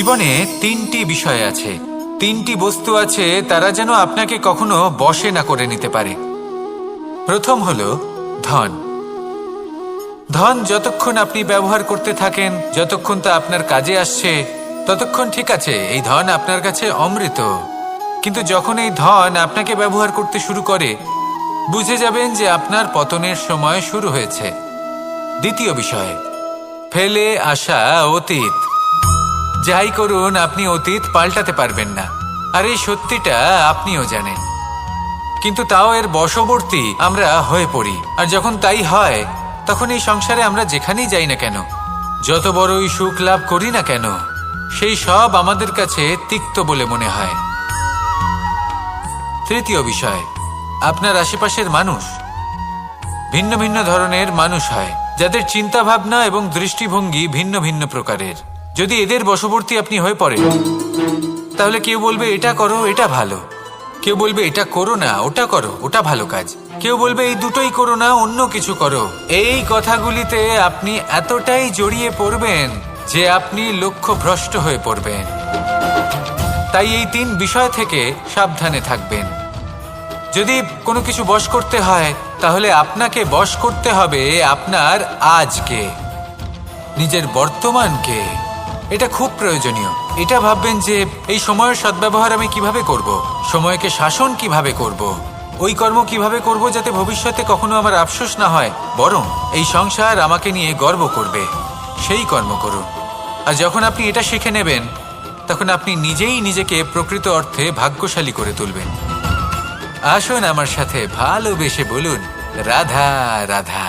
জীবনে তিনটি বিষয় আছে, তিনটি বস্তু আছে, তারা যেন আপনাকে কখনো বশে না করে নিতে পারে। প্রথম হলো ধন। ধন যতক্ষণ আপনি ব্যবহার করতে থাকেন, যতক্ষণ তা আপনার কাজে আসছে, ততক্ষণ ঠিক আছে, এই ধন আপনার কাছে অমৃত। কিন্তু যখন এই ধন আপনাকে ব্যবহার করতে শুরু করে, বুঝে যাবেন যে আপনার পতনের সময় শুরু হয়েছে। দ্বিতীয় বিষয়, ফেলে আসা অতীত। যাই করুন, আপনি অতীত পাল্টাতে পারবেন না, আর এই সত্যিটা আপনিও জানেন। কিন্তু তাও এর বশবর্তী আমরা হয়ে পড়ি, আর যখন তাই হয়, তখন এই সংসারে আমরা যেখানেই যাই না কেন, যত বড়ই সুখ লাভ করি না কেন, সেই সব আমাদের কাছে তিক্ত বলে মনে হয়। তৃতীয় বিষয়, আপনার আশেপাশের মানুষ ভিন্ন ভিন্ন ধরনের মানুষ হয়, যাদের চিন্তা ভাবনা এবং দৃষ্টিভঙ্গি ভিন্ন ভিন্ন প্রকারের। যদি এদের বশবর্তী আপনি হয়ে পড়েন, তাহলে কেউ বলবে এটা করো, এটা ভালো। কেউ বলবে এটা করো না, ওটা করো, ওটা ভালো কাজ। কেউ বলবে এই দুটোই করো না, অন্য কিছু করো। এই কথাগুলিতে আপনি এতটাই জড়িয়ে পড়বেন যে আপনি লক্ষ্যভ্রষ্ট হয়ে পড়বেন। তাই এই তিন বিষয় থেকে সাবধানে থাকবেন। যদি কোনো কিছু বশ করতে হয়, তাহলে আপনাকে বশ করতে হবে আপনার আজকে, নিজের বর্তমানকে। এটা খুব প্রয়োজনীয়। এটা ভাববেন যে এই সময়ের সদ্ব্যবহার আমি কিভাবে করব, সময়কে শাসন কিভাবে করব, ওই কর্ম কিভাবে করব যাতে ভবিষ্যতে কখনো আমার আফসোস না হয়, বরং এই সংসার আমাকে নিয়ে গর্ব করবে, সেই কর্ম করুন। আর যখন আপনি এটা শিখে নেবেন, তখন আপনি নিজেই নিজেকে প্রকৃত অর্থে ভাগ্যশালী করে তুলবেন। আসুন আমার সাথে ভালোবেসে বলুন, রাধা রাধা।